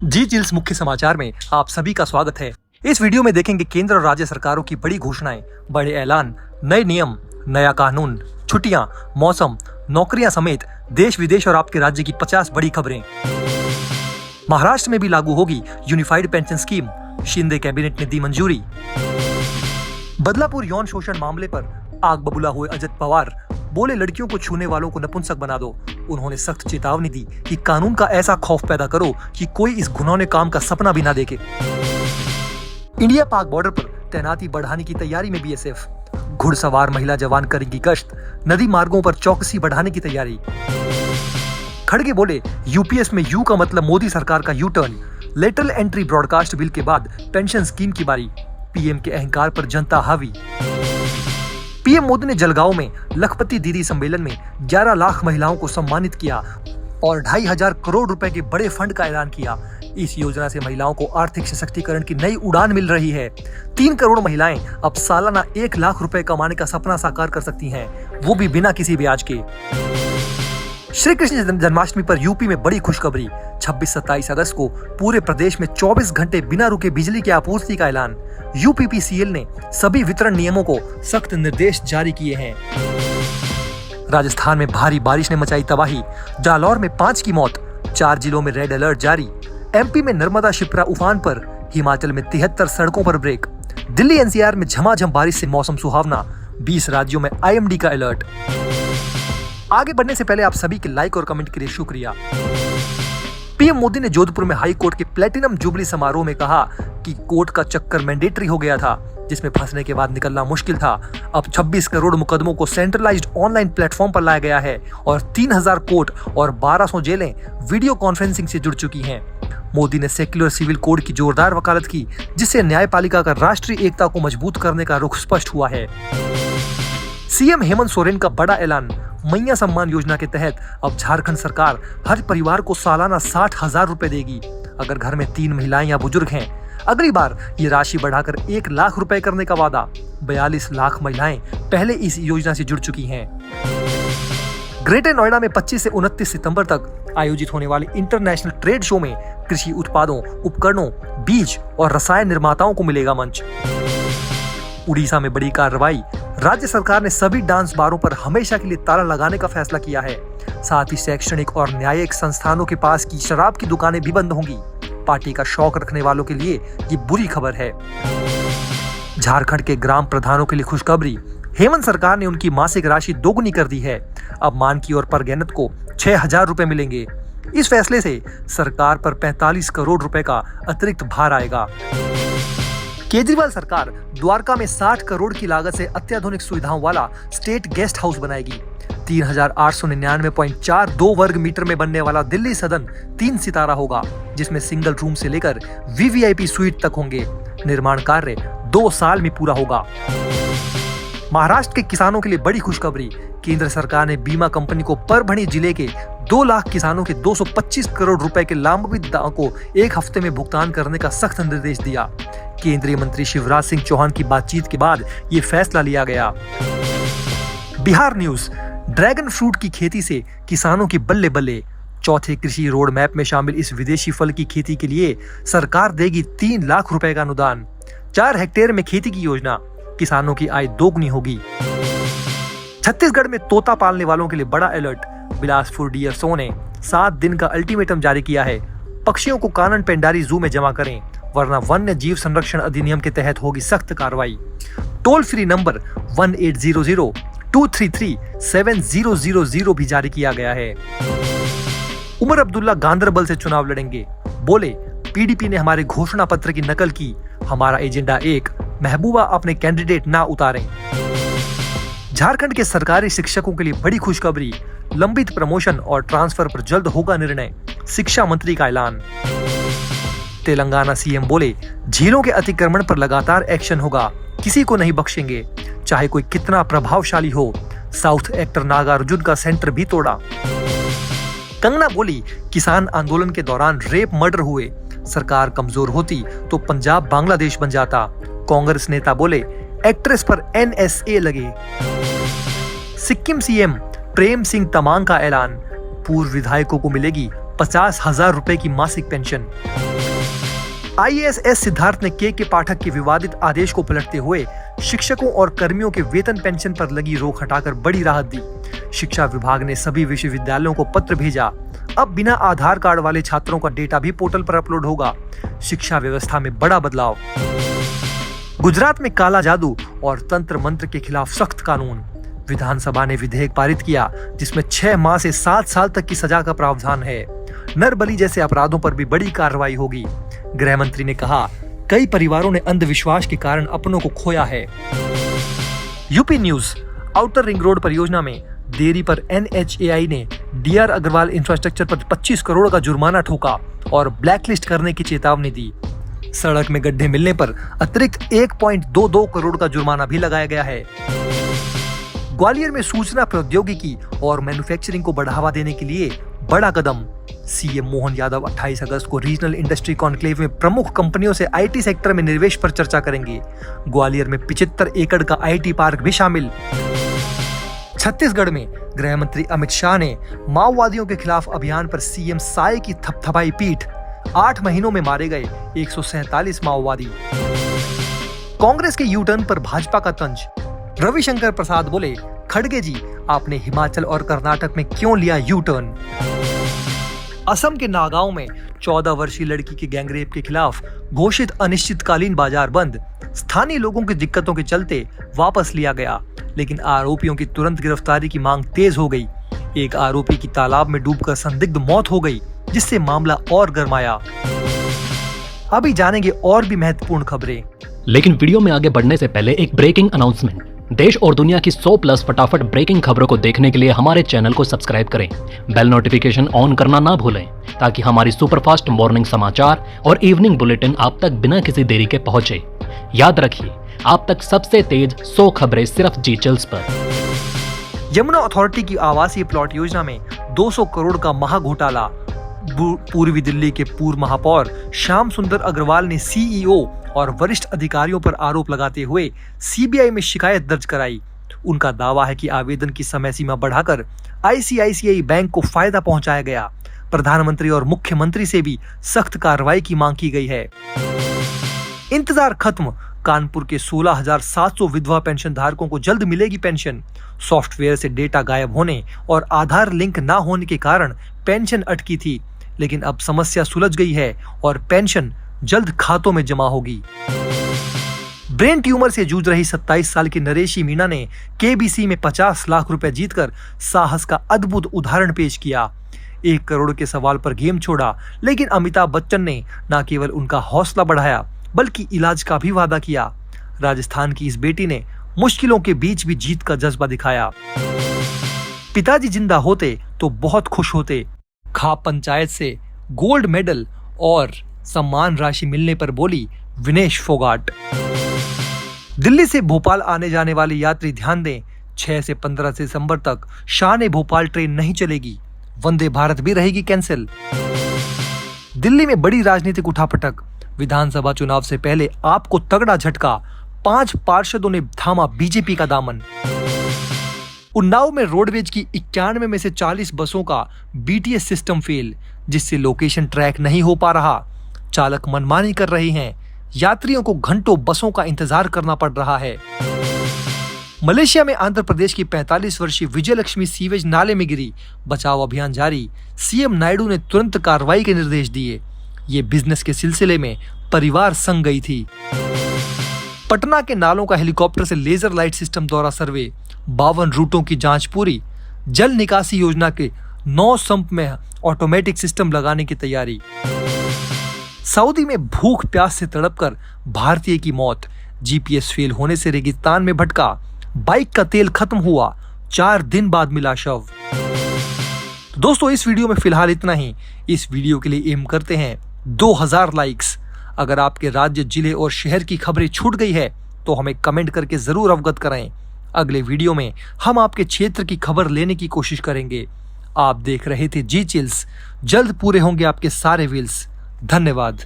जी chills मुख्य समाचार में आप सभी का स्वागत है। इस वीडियो में देखेंगे केंद्र और राज्य सरकारों की बड़ी घोषणाएं, बड़े ऐलान, नए नियम, नया कानून, छुट्टियां, मौसम, नौकरियां समेत देश विदेश और आपके राज्य की 50 बड़ी खबरें। महाराष्ट्र में भी लागू होगी unified pension scheme, Shinde cabinet ने दी मंजूरी। बदलापुर यौन शोषण मामले पर आग बबूला हुए अजित पवार, बोले लड़कियों को छूने वालों को नपुंसक बना दो। उन्होंने सख्त चेतावनी दी कि कानून का ऐसा खौफ पैदा करो कि कोई इस घिनौने काम का सपना भी ना देखे। इंडिया पाक बॉर्डर पर तैनाती बढ़ाने की तैयारी में बीएसएफ, घुड़सवार महिला जवान करेंगी गश्त, नदी मार्गों पर चौकसी बढ़ाने की तैयारी। खड़गे बोले यूपीएस में यू का मतलब मोदी सरकार का U turn. Lateral entry broadcast bill के बाद पेंशन स्कीम की बारी, पीएम के अहंकार पर जनता हावी। पीएम मोदी ने जलगांव में लखपति दीदी सम्मेलन में 11 लाख महिलाओं को सम्मानित किया और 2,500 करोड़ रुपए के बड़े फंड का ऐलान किया। इस योजना से महिलाओं को आर्थिक सशक्तिकरण की नई उड़ान मिल रही है। 3 करोड़ महिलाएं अब सालाना 1 लाख रुपए कमाने का सपना साकार कर सकती हैं, वो भी बिना किसी ब्याज के। श्री कृष्ण जन्माष्टमी पर यूपी में बड़ी खुशखबरी, 26-27 अगस्त को पूरे प्रदेश में 24 घंटे बिना रुके बिजली की आपूर्ति का ऐलान। यूपीपीसीएल ने सभी वितरण नियमों को सख्त निर्देश जारी किए हैं। राजस्थान में भारी बारिश ने मचाई तबाही, जालौर में 5 की मौत, 4 जिलों में रेड अलर्ट जारी। एमपी में नर्मदा शिप्रा उफान पर, हिमाचल में 73 सड़कों पर ब्रेक। दिल्ली एनसीआर में झमाझम बारिश से मौसम सुहावना, 20 राज्यों में आईएमडी का अलर्ट। आगे बढ़ने से पहले आप सभी के लाइक और कमेंट के लिए शुक्रिया। पीएम मोदी ने जोधपुर में हाई कोर्ट के प्लेटिनम जुबली समारोह में कहा कि कोर्ट का चक्कर मैंडेटरी हो गया था, जिसमें फंसने के बाद निकलना मुश्किल था। अब 26 करोड़ मुकदमों को सेंट्रलाइज्ड ऑनलाइन प्लेटफॉर्म पर लाया गया है और 3,000 कोर्ट और 1,200 जेलें वीडियो कॉन्फ्रेंसिंग से जुड़ चुकी हैं। मोदी ने सेक्युलर सिविल कोड की जोरदार वकालत की, जिससे न्यायपालिका का राष्ट्रीय एकता को मजबूत करने का रुख स्पष्ट हुआ है। सीएम हेमंत सोरेन का बड़ा ऐलान, मैया सम्मान योजना के तहत अब झारखंड सरकार हर परिवार को सालाना 60,000 रुपए देगी अगर घर में 3 महिलाएं या बुजुर्ग हैं। अगली बार ये राशि बढ़ाकर 1 लाख रुपए करने का वादा। 42 लाख महिलाएं पहले इस योजना से जुड़ चुकी हैं। ग्रेटर नोएडा में 25 से 29 सितंबर तक आयोजित होने वाले इंटरनेशनल ट्रेड शो में कृषि उत्पादों, उपकरणों, बीज और रसायन निर्माताओं को मिलेगा मंच। उड़ीसा में बड़ी कार्रवाई, राज्य सरकार ने सभी डांस बारों पर हमेशा के लिए ताला लगाने का फैसला किया है। साथ ही शैक्षणिक और न्यायिक संस्थानों के पास की शराब की दुकानें भी बंद होंगी। पार्टी का शौक रखने वालों के लिए ये बुरी खबर है। झारखंड के ग्राम प्रधानों के लिए खुशखबरी, हेमंत सरकार ने उनकी मासिक राशि दोगुनी कर दी है। अब मानकी और परगैनत को 6,000 रुपए मिलेंगे। इस फैसले से सरकार पर 45 करोड़ रुपए का अतिरिक्त भार आएगा। केजरीवाल सरकार द्वारका में 60 करोड़ की लागत से अत्याधुनिक सुविधाओं वाला स्टेट गेस्ट हाउस बनाएगी। 3,899.42 वर्ग मीटर में बनने वाला दिल्ली सदन 3 सितारा होगा, जिसमें सिंगल रूम से लेकर वीवीआईपी स्वीट तक होंगे। निर्माण कार्य 2 साल में पूरा होगा। महाराष्ट्र के किसानों के लिए बड़ी खुशखबरी, केंद्र सरकार ने बीमा कंपनी को परभणी जिले के 2 लाख किसानों के 225 करोड़ रुपए के लंबित दावों को 1 हफ्ते में भुगतान करने का सख्त निर्देश दिया। केंद्रीय मंत्री शिवराज सिंह चौहान की बातचीत के बाद ये फैसला लिया गया। बिहार न्यूज, ड्रैगन फ्रूट की खेती से किसानों की बल्ले बल्ले। चौथे कृषि रोड मैप में शामिल इस विदेशी फल की खेती के लिए सरकार देगी 3 लाख रुपए का अनुदान। 4 हेक्टेयर में खेती की योजना, किसानों की आय दोगुनी होगी। छत्तीसगढ़ में तोता पालने वालों के लिए बड़ा अलर्ट, बिलासपुर डीएफओ ने 7 दिन का अल्टीमेटम जारी किया है। पक्षियों को कानन पेंडारी जू में जमा करें, वरना वन्य जीव संरक्षण अधिनियम के तहत होगी सख्त कार्रवाई। टोल फ्री नंबर 1800-233-7000 भी जारी किया गया है। उमर अब्दुल्ला गांदरबल से चुनाव लड़ेंगे, बोले पीडीपी ने हमारे घोषणा पत्र की नकल की, हमारा एजेंडा एक, महबूबा अपने कैंडिडेट ना उतारें। झारखंड के सरकारी शिक्षकों के लिए बड़ी खुशखबरी, लंबित प्रमोशन और ट्रांसफर पर जल्द होगा निर्णय, शिक्षा मंत्री का ऐलान। तेलंगाना सीएम बोले झीलों के अतिक्रमण पर लगातार एक्शन होगा, किसी को नहीं बख्शेंगे, चाहे कोई कितना प्रभावशाली हो। साउथ एक्टर नागार्जुन का सेंटर भी तोड़ा। कंगना बोली किसान आंदोलन के दौरान रेप मर्डर हुए, सरकार कमजोर होती तो पंजाब बांग्लादेश बन जाता। कांग्रेस नेता बोले एक्ट्रेस पर एनएसए लगे। सिक्किम सीएम प्रेम सिंह तमांग का ऐलान, पूर्व विधायकों को मिलेगी 50,000 रुपए की मासिक पेंशन। IAS सिद्धार्थ ने के पाठक के विवादित आदेश को पलटते हुए शिक्षकों और कर्मियों के वेतन पेंशन पर लगी रोक हटाकर बड़ी राहत दी। शिक्षा विभाग ने सभी विश्वविद्यालयों को पत्र भेजा। अब बिना आधार कार्ड वाले छात्रों का डेटा भी पोर्टल पर अपलोड होगा। शिक्षा व्यवस्था में बड़ा बदलाव। गुजरात में काला जादू और तंत्र मंत्र के खिलाफ सख्त कानून। विधानसभा ने विधेयक पारित किया जिसमें 6 माह से 7 साल तक की सजा का प्रावधान है। नरबली जैसे अपराधों पर भी बड़ी कार्रवाई होगी। गृह मंत्री ने कहा, कई परिवारों ने अंधविश्वास के कारण अपनों को खोया है। UP news. Outer ring road परियोजना में देरी पर NHAI ने DR अग्रवाल इंफ्रास्ट्रक्चर पर 25 करोड़ का जुर्माना ठोका और ब्लैकलिस्ट करने की चेतावनी दी। सड़क में गड्ढे मिलने पर अतिरिक्त 1.22 करोड़ का जुर्माना भी लगाया गया है। ग्वालियर में सूचना प्रौद्योगिकी और मैन्युफैक्चरिंग को बढ़ावा देने के लिए बड़ा कदम। CM मोहन यादव 28 अगस्त को रीजनल इंडस्ट्री कॉन्क्लेव में प्रमुख कंपनियों से IT सेक्टर में निवेश पर चर्चा करेंगे। ग्वालियर में 75 एकड़ का IT पार्क भी शामिल। छत्तीसगढ़ में गृह मंत्री अमित शाह ने माओवादियों के खिलाफ अभियान पर CM साय की थपथपाई पीठ। 8 महीनों में मारे गए 147 माओवादी। कांग्रेस के U-टर्न पर भाजपा का तंज। रविशंकर प्रसाद बोले, खड़गे जी, आपने हिमाचल और कर्नाटक में क्यों लिया U-टर्न? असम के नागांव में 14 वर्षीय लड़की के गैंगरेप के खिलाफ घोषित अनिश्चितकालीन बाजार बंद। स्थानीय लोगों की दिक्कतों के चलते वापस लिया गया, लेकिन आरोपियों की तुरंत गिरफ्तारी की मांग तेज हो गई। एक आरोपी की तालाब में डूबकर संदिग्ध मौत हो गई, जिससे मामला और गरमाया। अभी जानेंगे और भी महत्वपूर्ण खबरें, लेकिन वीडियो में आगे बढ़ने से पहले एक ब्रेकिंग अनाउंसमेंट। देश और दुनिया की 100+ फटाफट ब्रेकिंग खबरों को देखने के लिए हमारे चैनल को सब्सक्राइब करें। बेल नोटिफिकेशन ऑन करना ना भूलें, ताकि हमारी सुपरफास्ट मॉर्निंग समाचार और इवनिंग बुलेटिन आप तक बिना किसी देरी के पहुंचे। याद रखिए, आप तक सबसे तेज 100 खबरें सिर्फ जी चैनल्स पर। यमुना अथॉरिटी की आवासीय प्लॉट योजना में 200 करोड़ का महा घोटाला। पूर्वी दिल्ली के पूर्व महापौर श्याम सुंदर अग्रवाल ने CEO और वरिष्ठ अधिकारियों पर आरोप लगाते हुए CBI में शिकायत दर्ज कराई। उनका दावा है कि आवेदन की समय सीमा बढ़ाकर ICICI बैंक को फायदा पहुंचाया गया। प्रधानमंत्री और मुख्यमंत्री से भी सख्त कार्रवाई की मांग की गई है। इंतजार खत्म। कानपुर के 16,700 विधवा पेंशन धारकों को जल्द मिलेगी पेंशन। सॉफ्टवेयर से डेटा गायब होने और आधार लिंक न होने के कारण पेंशन अटकी थी, लेकिन अब समस्या सुलझ गई है और पेंशन जल्द खातों में जमा होगी। ब्रेन ट्यूमर से जूझ रही 27 साल की नरेशी मीना ने KBC में 50 लाख रुपए जीतकर साहस का अद्भुत उदाहरण पेश किया। 1 करोड़ के सवाल पर गेम छोड़ा, लेकिन अमिताभ बच्चन ने न केवल उनका हौसला बढ़ाया बल्कि इलाज का भी वादा किया। राजस्थान की इस बेटी ने मुश्किलों के बीच भी जीत का जज्बा दिखाया। पिताजी जिंदा होते तो बहुत खुश होते। खाप पंचायत से गोल्ड मेडल और सम्मान राशि मिलने पर बोली विनेश फोगाट। दिल्ली से भोपाल आने जाने वाले यात्री ध्यान दें, 6 से 15 दिसंबर तक शान भोपाल ट्रेन नहीं चलेगी। वंदे भारत भी रहेगी कैंसिल। दिल्ली में बड़ी राजनीतिक उठापटक। विधानसभा चुनाव से पहले आपको तगड़ा झटका। 5 पार्षदों ने थामा बीजेपी का दामन। उन्नाव में रोडवेज की 91 में से 40 बसों का BTS सिस्टम फेल, जिससे लोकेशन ट्रैक नहीं हो पा रहा। चालक मनमानी कर रहे हैं। यात्रियों को घंटों बसों का इंतजार करना पड़ रहा है। मलेशिया में आंध्र प्रदेश की 45 वर्षीय विजयलक्ष्मी सीवेज नाले में गिरी। बचाव अभियान जारी। CM नायडू ने तुरंत कार्रवाई के निर्देश दिए। ये बिजनेस के सिलसिले में परिवार संग गई थी। पटना के नालों का हेलीकॉप्टर से लेजर लाइट सिस्टम द्वारा सर्वे। 52 रूटों की जांच पूरी। जल निकासी योजना के 9 संप में ऑटोमेटिक सिस्टम लगाने की तैयारी। सऊदी में भूख प्यास से तड़पकर भारतीय की मौत। GPS फेल होने से रेगिस्तान में भटका। बाइक का तेल खत्म हुआ। 4 दिन बाद मिला शव। दोस्तों, इस वीडियो में फिलहाल इतना ही। इस वीडियो के लिए एम करते हैं 2000 लाइक्स। अगर आपके राज्य, जिले और शहर की खबरें छूट गई है तो हमें कमेंट करके जरूर अवगत कराएं। अगले वीडियो में हम आपके क्षेत्र की खबर लेने की कोशिश करेंगे। आप देख रहे थे जी चिल्स। जल्द पूरे होंगे आपके सारे व्हील्स। धन्यवाद।